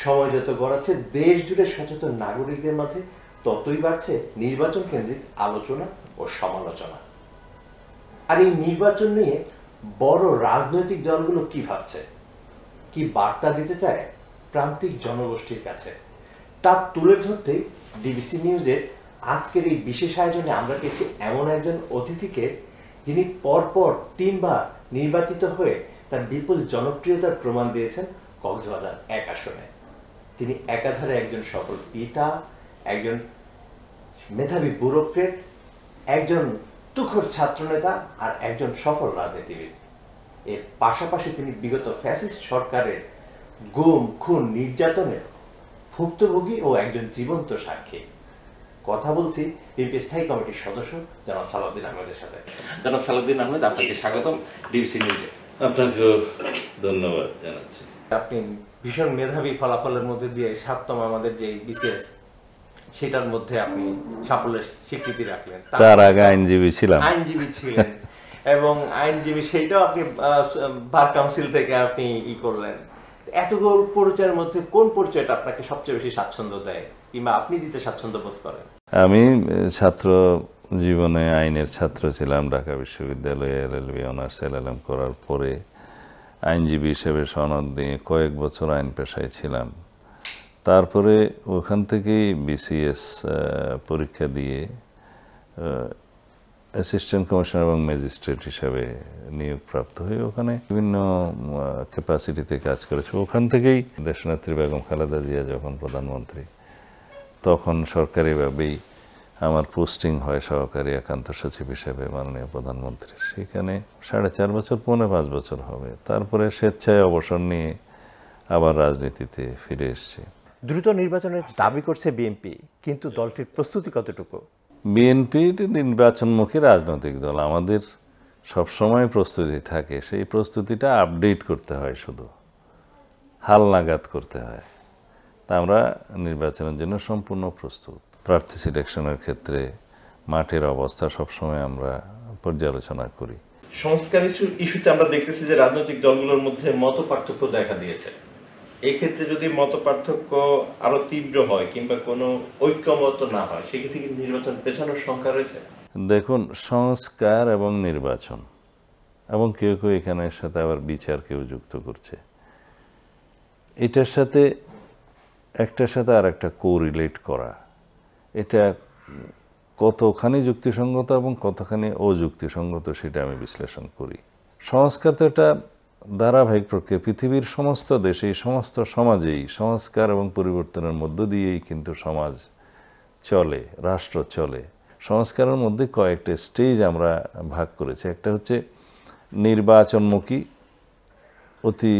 সময় যত গড়াচ্ছে দেশ জুড়ে সচেতন নাগরিকদের মাঝে ততই বাড়ছে নির্বাচন কেন্দ্রিক আলোচনা ও সমালোচনা। আর এই নির্বাচন নিয়ে বড় রাজনৈতিক দলগুলো কি ভাবছে, কি বার্তা দিতে চায় প্রান্তিক জনগোষ্ঠীর কাছে, তা তুলে ধরতেই ডিবিসি নিউজের আজকের এই বিশেষ আয়োজনে আমরা পেয়েছি এমন একজন অতিথিকে যিনি পরপর 3 বার নির্বাচিত হয়ে তার বিপুল জনপ্রিয়তার প্রমাণ দিয়েছেন কক্সবাজার 1 আসনে। তিনি একাধারে একজন সফল পিতা, একজন মেধাবী ব্যুরোক্রেট, একজন তুখোড় ছাত্রনেতা আর একজন সফল রাজনীতিবিদ। এর পাশাপাশি তিনি বিগত ফ্যাসিস্ট সরকারের গুম, খুন, নির্যাতনের ভুক্তভোগী ও একজন জীবন্ত সাক্ষী। কথা বলছি বিএনপি স্থায়ী কমিটির সদস্য জনাব সালাউদ্দিন আহমেদের সাথে। জনাব সালাউদ্দিন আহমেদ, আপনাকে স্বাগতম ডিবিসি নিউজে। আপনাকেও ধন্যবাদ জানাচ্ছি। আপনি ভীষণ মেধাবী ফলাফলের মধ্যে দিয়ে 7তম আমাদের যে বিসিএস সেটার মধ্যে আপনি সাফল্যের স্বীকৃতি রাখলেন। তার আগে আইনজীবী ছিলেন এবং আইনজীবী সেইটাও আপনি বার কাউন্সিল থেকে আপনি করলেন। এতগুলো পরিচয়ের মধ্যে কোন পরিচয়টা আপনাকে সবচেয়ে বেশি স্বাচ্ছন্দ্য দেয় কিংবা আপনি দিতে স্বাচ্ছন্দ্য বোধ করেন? আমি ছাত্র জীবনে আইনের ছাত্র ছিলাম। ঢাকা বিশ্ববিদ্যালয়ে এলএলবি অনার্স এলএলএম করার পরে আইনজীবী হিসেবে সনদ দিয়ে কয়েক বছর আইন পেশায় ছিলাম। তারপরে ওখান থেকেই বিসিএস পরীক্ষা দিয়ে অ্যাসিস্ট্যান্ট কমিশনার এবং ম্যাজিস্ট্রেট হিসাবে নিয়োগপ্রাপ্ত হয়ে ওখানে বিভিন্ন ক্যাপাসিটিতে কাজ করেছে। ওখান থেকেই দেশনেত্রী বেগম খালেদা জিয়া যখন প্রধানমন্ত্রী, তখন সরকারিভাবেই আমার পোস্টিং হয় সহকারী একান্ত সচিব হিসেবে মাননীয় প্রধানমন্ত্রী। সেখানে 4.5 বছর, 5.5 বছর হবে। তারপরে স্বেচ্ছায় অবসর নিয়ে আবার রাজনীতিতে ফিরে এসেছি। দ্রুত নির্বাচনের দাবি করছে বিএনপি, কিন্তু দলটির প্রস্তুতি কতটুকু? বিএনপি নির্বাচনমুখী রাজনৈতিক দল, আমাদের সবসময় প্রস্তুতি থাকে। সেই প্রস্তুতিটা আপডেট করতে হয়, শুধু হালনাগাদ করতে হয়। তা আমরা নির্বাচনের জন্য সম্পূর্ণ প্রস্তুত। প্রার্থী সিলেকশনের ক্ষেত্রে মাঠের অবস্থা সবসময় আমরা পর্যালোচনা করি। সংস্কার ইস্যুতে আমরা দেখতেছি যে রাজনৈতিক দলগুলোর মধ্যে মত পার্থক্য দেখা দিয়েছে। এই ক্ষেত্রে যদি মত পার্থক্য আরো তীব্র হয় কিংবা কোনো ঐক্যমত না হয়, সেক্ষেত্রে কি নির্বাচন পেছানোর শঙ্কা রয়েছে? দেখুন, সংস্কার এবং নির্বাচন এবং কেউ কেউ এখানের সাথে আবার বিচার কেউ যুক্ত করছে, এটার সাথে একটার সাথে আর একটা কোরিলেট করা, এটা কতখানি যুক্তিসঙ্গত এবং কতখানি অযুক্তিসঙ্গত সেটা আমি বিশ্লেষণ করি। সংস্কার তো এটা ধারাবাহিক প্রক্রিয়া। পৃথিবীর সমস্ত দেশেই, সমস্ত সমাজেই সংস্কার এবং পরিবর্তনের মধ্য দিয়েই কিন্তু সমাজ চলে, রাষ্ট্র চলে। সংস্কারের মধ্যে কয়েকটা স্টেজ আমরা ভাগ করেছি। একটা হচ্ছে নির্বাচনমুখী, অতি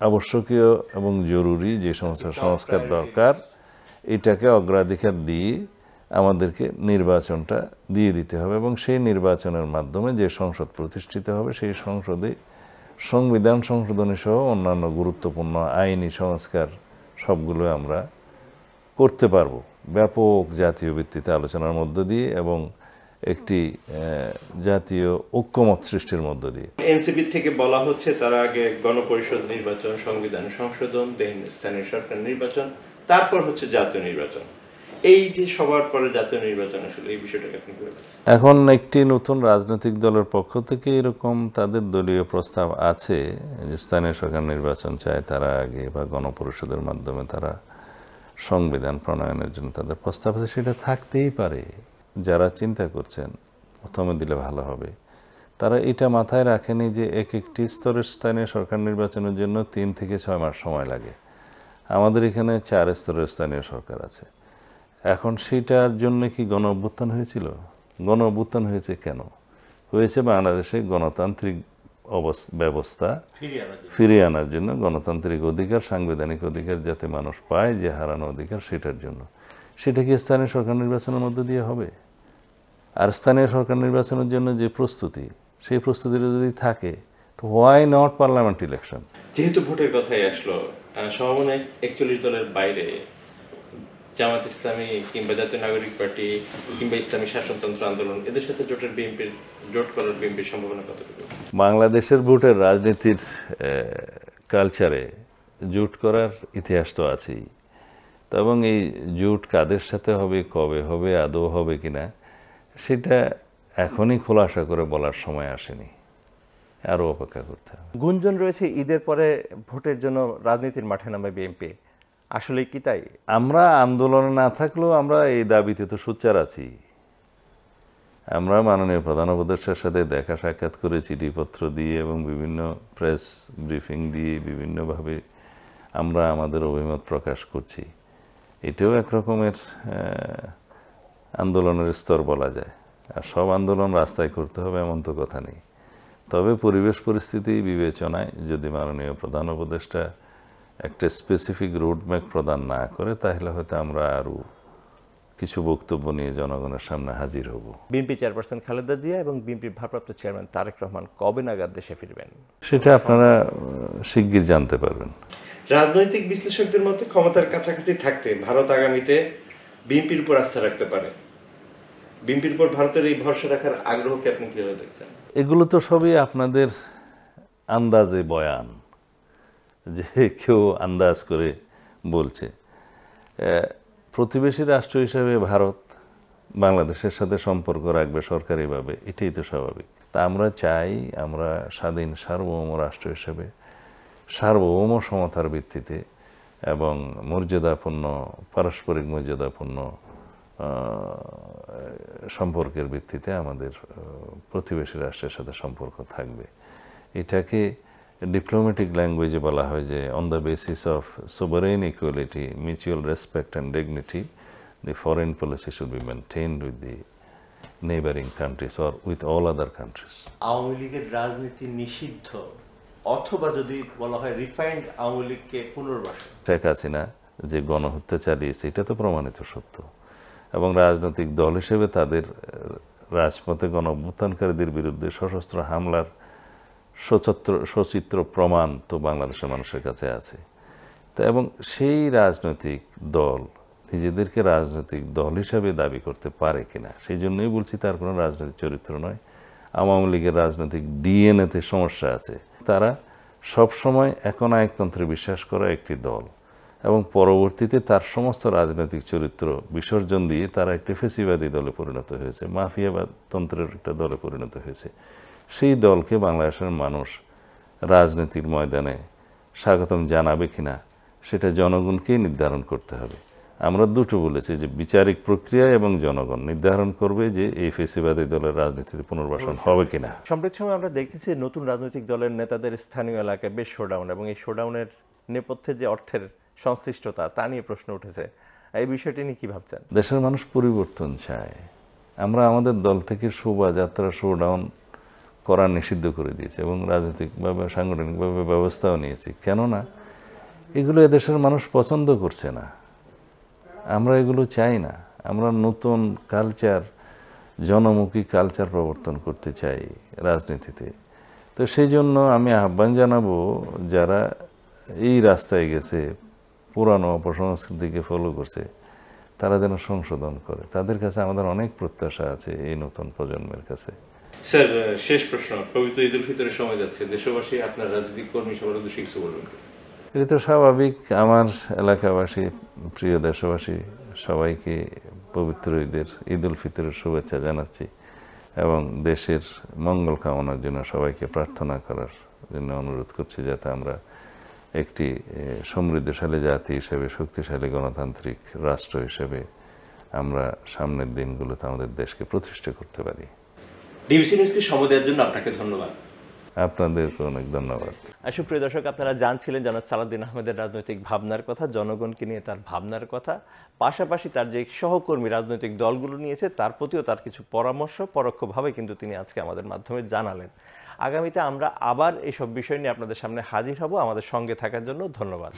আবশ্যকীয় এবং জরুরি যে সমস্ত সংস্কার দরকার, এটাকে অগ্রাধিকার দিয়ে আমাদেরকে নির্বাচনটা দিয়ে দিতে হবে এবং সেই নির্বাচনের মাধ্যমে যে সংসদ প্রতিষ্ঠিত হবে, সেই সংসদে সংবিধান সংশোধনী সহ অন্যান্য গুরুত্বপূর্ণ আইনি সংস্কার সবগুলো আমরা করতে পারব ব্যাপক জাতীয় ভিত্তিতে আলোচনার মধ্য দিয়ে এবং একটি জাতীয় ঐক্যমত সৃষ্টির মধ্য দিয়ে। এনসিপি থেকে বলা হচ্ছে তারা আগে গণপরিষদ নির্বাচন, সংবিধান সংশোধন, দেন স্থানীয় সরকার নির্বাচন, তারপর হচ্ছে জাতীয় নির্বাচন। এই যে সবার পরে জাতীয় নির্বাচন, আসলে এই বিষয়টাকে আপনি কি বলবেন? এখন একটি নতুন রাজনৈতিক দলের পক্ষ থেকে এরকম তাদের দলীয় প্রস্তাব আছে যে স্থানীয় সরকার নির্বাচন চায় তারা আগে, বা গণপরিষদের মাধ্যমে তারা সংবিধান প্রণয়নের জন্য তাদের প্রস্তাব আছে। সেটা থাকতেই পারে। যারা চিন্তা করছেন প্রথমে দিলে ভালো হবে, তারা এটা মাথায় রাখেনি যে একটি স্তরের স্থানীয় সরকার নির্বাচনের জন্য 3 থেকে 6 মাস সময় লাগে। আমাদের এখানে 4 স্তরের স্থানীয় সরকার আছে। এখন সেটার জন্য কি গণ অভ্যুত্থান হয়েছিল? গণ অভ্যুত্থান হয়েছে কেন? হয়েছে বাংলাদেশে গণতান্ত্রিক ব্যবস্থা ফিরিয়ে আনার জন্য, গণতান্ত্রিক অধিকার, সাংবিধানিক অধিকার যাতে মানুষ পায়, যে হারানো অধিকার, সেটার জন্য। সেটা কি স্থানীয় সরকার নির্বাচনের মধ্যে দিয়ে হবে? আর স্থানীয় সরকার নির্বাচনের জন্য যে প্রস্তুতি, সেই প্রস্তুতিটা যদি থাকে, তো হোয়াই নট পার্লামেন্ট ইলেকশন? যেহেতু ভোটের কথাই আসলো, সমমনায় 41 দলের বাইরে জামাত ইসলামী কিংবা জাতীয় নাগরিক পার্টি কিংবা ইসলামী শাসনতন্ত্র আন্দোলন, এদের সাথে জোট করার বিএনপির সম্ভাবনা কতটুকু? বাংলাদেশের ভোটের রাজনীতির কালচারে জোট করার ইতিহাস তো আছেই, তো এবং এই জোট কাদের সাথে হবে, কবে হবে, আদৌ হবে কিনা, সেটা এখনই খোলাসা করে বলার সময় আসেনি, আরও অপেক্ষা করতে হবে। গুঞ্জন রয়েছে ঈদের পরে ভোটের জন্য রাজনীতির মাঠে নামে বিএনপি, আসলে কি তাই? আমরা আন্দোলনে না থাকলেও আমরা এই দাবিতে তো সোচ্চার আছি। আমরা মাননীয় প্রধান উপদেষ্টার সাথে দেখা সাক্ষাৎ করে চিঠিপত্র দিয়ে এবং বিভিন্ন প্রেস ব্রিফিং দিয়ে বিভিন্নভাবে আমরা আমাদের অভিমত প্রকাশ করছি। এটাও এক রকমের আন্দোলনের স্তর বলা যায়। আর সব আন্দোলন রাস্তায় করতে হবে এমন তো কথা নেই। তবে পরিবেশ পরিস্থিতি বিবেচনায় যদি মাননীয় প্রধান উপদেষ্টা একটা স্পেসিফিক রোডম্যাপ প্রদান না করে, তাহলে হয়তো আমরা আরও কিছু বক্তব্য নিয়ে জনগণের সামনে হাজির হব। বিএনপি চেয়ারপারসন খালেদা জিয়া এবং বিএনপির ভারপ্রাপ্ত চেয়ারম্যান তারেক রহমান কবে নাগাদ দেশে ফিরবেন, সেটা আপনারা শিগগির জানতে পারবেন। রাজনৈতিক বিশ্লেষকদের মতে ক্ষমতার কাছাকাছি থাকতে ভারত আগামীতে বিএনপির উপর আস্থা রাখতে পারে। বিএনপির উপর ভারতের এই ভরসা রাখার আগ্রহকে আপনি কিভাবে দেখছেন? এগুলো তো সবই আপনাদের আন্দাজে বয়ান, যে কেউ আন্দাজ করে বলছে। প্রতিবেশী রাষ্ট্র হিসেবে ভারত বাংলাদেশের সাথে সম্পর্ক রাখবে সরকারিভাবে, এটাই তো স্বাভাবিক। তা আমরা চাই আমরা স্বাধীন সার্বভৌম রাষ্ট্র হিসেবে সার্বভৌম সমতার ভিত্তিতে এবং মর্যাদাপূর্ণ, পারস্পরিক মর্যাদাপূর্ণ সম্পর্কের ভিত্তিতে আমাদের প্রতিবেশী রাষ্ট্রের সাথে সম্পর্ক থাকবে। এটাকে ডিপ্লোম্যাটিক ল্যাঙ্গুয়েজে বলা হয় যে on the basis of sovereign equality, mutual respect and dignity, the foreign policy should be maintained with the neighboring countries or with all other countries. Awami লীগের রাজনীতি নিষিদ্ধ, অথবা যদি বলা হয় রিফাইন্ড আওয়ামী লীগকে পুনর্বাসন। শেখ হাসিনা যে গণহত্যা চালিয়েছে এটা তো প্রমাণিত সত্য, এবং রাজনৈতিক দল হিসেবে তাদের রাজপথে গণ-অভ্যুত্থানকারীদের বিরুদ্ধে সশস্ত্র হামলার সচিত্র প্রমাণ তো বাংলাদেশের মানুষের কাছে আছে। তা এবং সেই রাজনৈতিক দল নিজেদেরকে রাজনৈতিক দল হিসাবে দাবি করতে পারে কিনা, সেই জন্যই বলছি তার কোনো রাজনৈতিক চরিত্র নয়। আওয়ামী লীগের রাজনৈতিক ডিএনএতে সমস্যা আছে। তারা সবসময় একনায়কতন্ত্রে বিশ্বাস করা একটি দল, এবং পরবর্তীতে তার সমস্ত রাজনৈতিক চরিত্র বিসর্জন দিয়ে তারা একটি ফেসিবাদী দলে পরিণত হয়েছে, মাফিয়াবাদ তন্ত্রের একটা দলে পরিণত হয়েছে। সেই দলকে বাংলাদেশের মানুষ রাজনীতির ময়দানে স্বাগতম জানাবে কিনা সেটা জনগণকেই নির্ধারণ করতে হবে। আমরা দুটো বলেছি যে বিচারিক প্রক্রিয়া এবং জনগণ নির্ধারণ করবে যে এই ফেসিবাদী দলের রাজনীতিতে পুনর্বাসন হবে কিনা। সম্প্রতি সময় আমরা দেখতেছি নতুন রাজনৈতিক দলের নেতাদের স্থানীয় এলাকায় বেশ শোডাউন, এবং এই শোডাউনের নেপথ্যে যে অর্থের সংশ্লিষ্টতা তা নিয়ে প্রশ্ন উঠেছে। এই বিষয়টি নিয়ে কি ভাবছেন? দেশের মানুষ পরিবর্তন চায়। আমরা আমাদের দল থেকে শোভাযাত্রা, শোডাউন করা নিষিদ্ধ করে দিয়েছি এবং রাজনৈতিকভাবে সাংগঠনিকভাবে ব্যবস্থাও নিয়েছি। কেননা এগুলো এদেশের মানুষ পছন্দ করছে না, আমরা এগুলো চাই না। আমরা নতুন কালচার, জনমুখী কালচার প্রবর্তন করতে চাই রাজনীতিতে। তো সেই জন্য আমি আহ্বান জানাবো যারা এই রাস্তায় গেছে, পুরানো অপসংস্কৃতিকে ফলো করছে, তারা যেন সংশোধন করে। তাদের কাছে আমাদের অনেক প্রত্যাশা আছে এই নতুন প্রজন্মের কাছে। স্যার, শেষ প্রশ্ন, পবিত্র ঈদ উল ফিতরের সময় যাচ্ছে, দেশবাসী আপনার রাজনৈতিক কর্মী সবার উদ্দেশ্যে কিছু বলবেন? এটা তো স্বাভাবিক। আমার এলাকাবাসী, প্রিয় দেশবাসী সবাইকে পবিত্র ঈদ উল ফিতরের শুভেচ্ছা জানাচ্ছি, এবং দেশের মঙ্গল কামনার জন্য সবাইকে প্রার্থনা করার জন্য অনুরোধ করছি, যাতে আমরা একটি সমৃদ্ধশালী জাতি হিসেবে, শক্তিশালী গণতান্ত্রিক রাষ্ট্র হিসেবে আমরা সামনের দিনগুলোতে আমাদের দেশকে প্রতিষ্ঠা করতে পারি। ডিবিসি নিউজকে সময় দেওয়ার জন্য আপনাকে ধন্যবাদ। আপনাদেরকে অনেক ধন্যবাদ। সুপ্রিয় দর্শক, আপনারা জানছিলেন জনাব সালাউদ্দিন আহমেদের রাজনৈতিক ভাবনার কথা, জনগণকে নিয়ে তার ভাবনার কথা, পাশাপাশি তার যে সহকর্মী রাজনৈতিক দলগুলো নিয়েছে তার প্রতিও তার কিছু পরামর্শ পরোক্ষভাবে কিন্তু তিনি আজকে আমাদের মাধ্যমে জানালেন। আগামীতে আমরা আবার এইসব বিষয় নিয়ে আপনাদের সামনে হাজির হব। আমাদের সঙ্গে থাকার জন্য ধন্যবাদ।